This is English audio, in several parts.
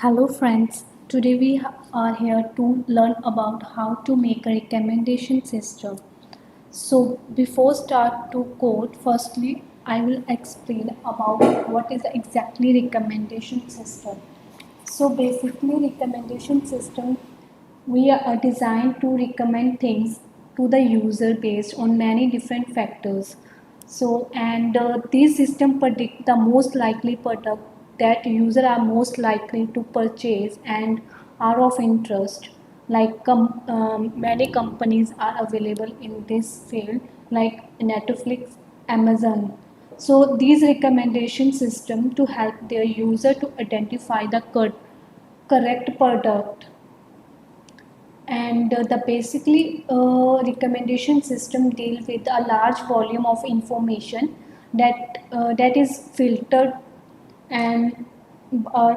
Hello friends, today we are here to learn about how to make a recommendation system. So before start to code, firstly I will explain about what is exactly recommendation system. So basically recommendation system we are designed to recommend things to the user based on many different factors. These system predict the most likely product that user are most likely to purchase and are of interest. Many companies are available in this field, like Netflix, Amazon. So these recommendation system to help their user to identify the correct product. The basically recommendation system deal with a large volume of information that is and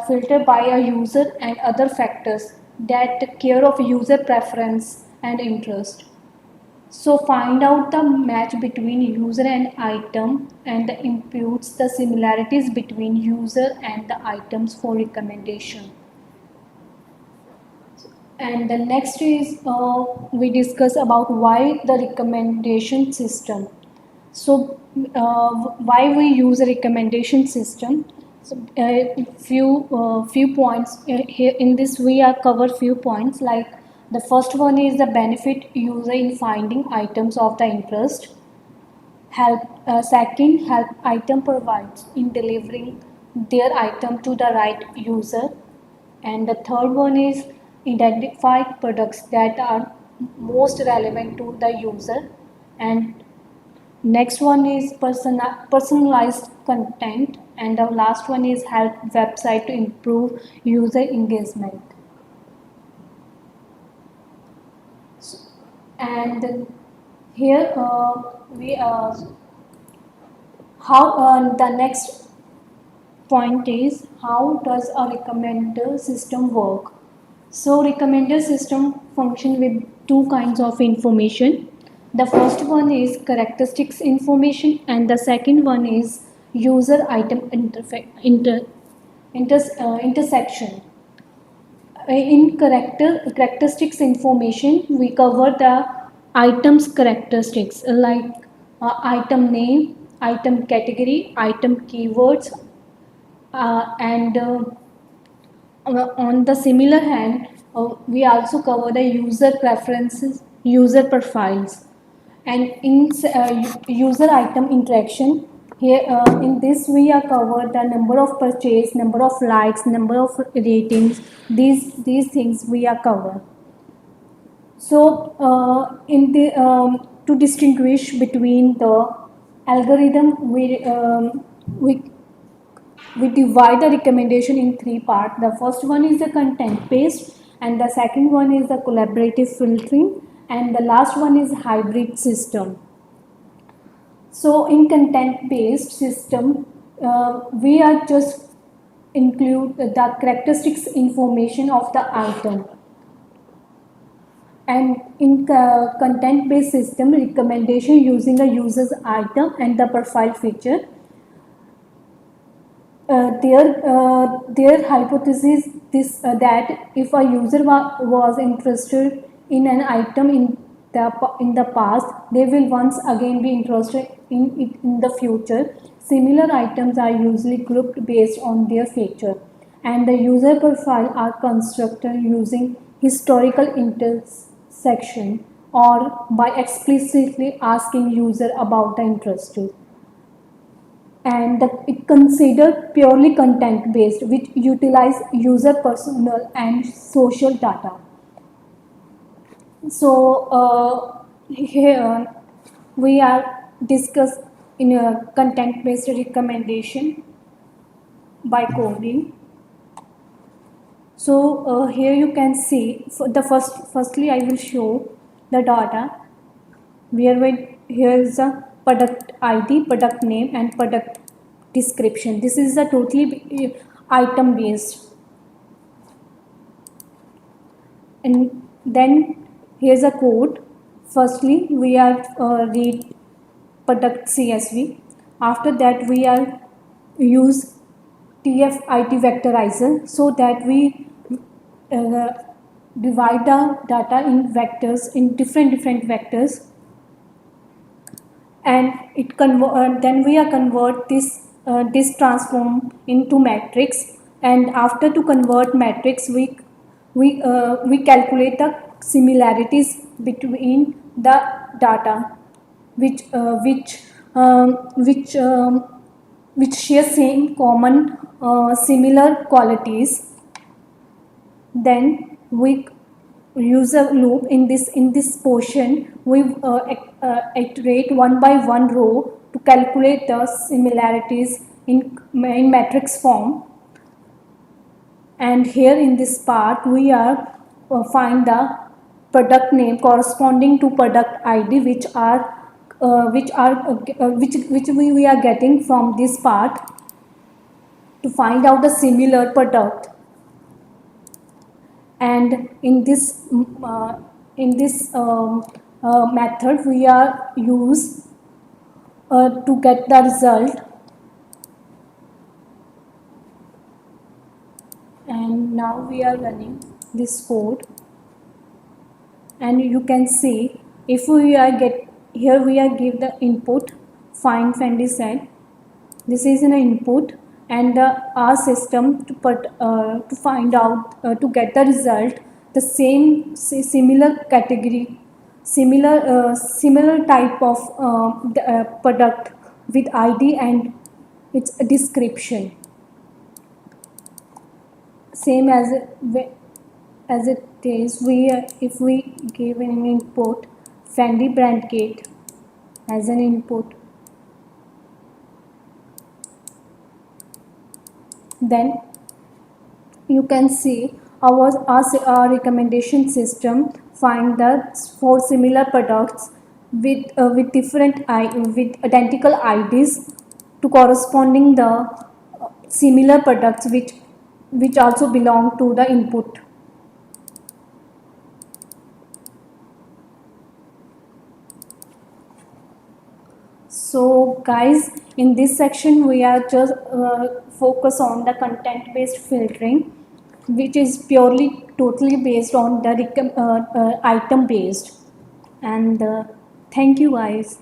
filtered by a user and other factors that care of user preference and interest. So find out the match between user and item and imputes the similarities between user and the items for recommendation. And the next is we discuss about why the recommendation system. So why we use a recommendation system? So few points here in this we are cover few points, like the first one is the benefit user in finding items of the interest. Second, help item provides in delivering their item to the right user. And the third one is identify products that are most relevant to the user. And next one is personalized content. And the last one is help website to improve user engagement. And here we how the next point is how does a recommender system work. So recommender system function with two kinds of information. The first one is characteristics information and the second one is user item intersection. In characteristics information, we cover the items characteristics like item name, item category, item keywords, and on the similar hand, we also cover the user preferences, user profiles, and in user item interaction. Here, in this, we are covered the number of purchase, number of likes, number of ratings. These things we are covered. So, in the to distinguish between the algorithm, we divide the recommendation in three parts. The first one is the content based, and the second one is the collaborative filtering, and the last one is hybrid system. So in content based system, we are just include the characteristics information of the item. And in content based system, recommendation using a user's item and the profile feature. Their hypothesis this that if a user was interested in an item in the past, they will once again be interested in it in the future. Similar items are usually grouped based on their feature, and the user profile are constructed using historical intersection or by explicitly asking user about the interest. And it considered purely content based, which utilize user personal and social data. So here we are discuss in a content based recommendation by coding. So here you can see for the firstly I will show the data where here is the product ID, product name, and product description. This is a totally item based. And then here's a code. Firstly, we are read product CSV. After that, we are use TF-IT vectorizer, so that we uh, divide the data in vectors, in different vectors, and then we are convert this transform into matrix, and after to convert matrix, we calculate the similarities between the data, which uh, which um, which um, which share same common similar qualities. Then we use a loop in this portion. We iterate one by one row to calculate the similarities in matrix form. And here in this part we are find the product name corresponding to product ID, which we are getting from this part to find out the similar product. And in this method we are use to get the result. And now we are running this code, and you can see, if we are here we are give the input find Fendi set. This is an input, and our system to find out to get the result, the similar category, similar type of product with ID and its description, same as it is. If we give an input Fendi brand kit as an input, then you can see our recommendation system find the 4 similar products with with identical IDs to corresponding the similar products which also belong to the input. So guys, in this section we are just focus on the content based filtering, which is purely totally based on the item based. And thank you guys.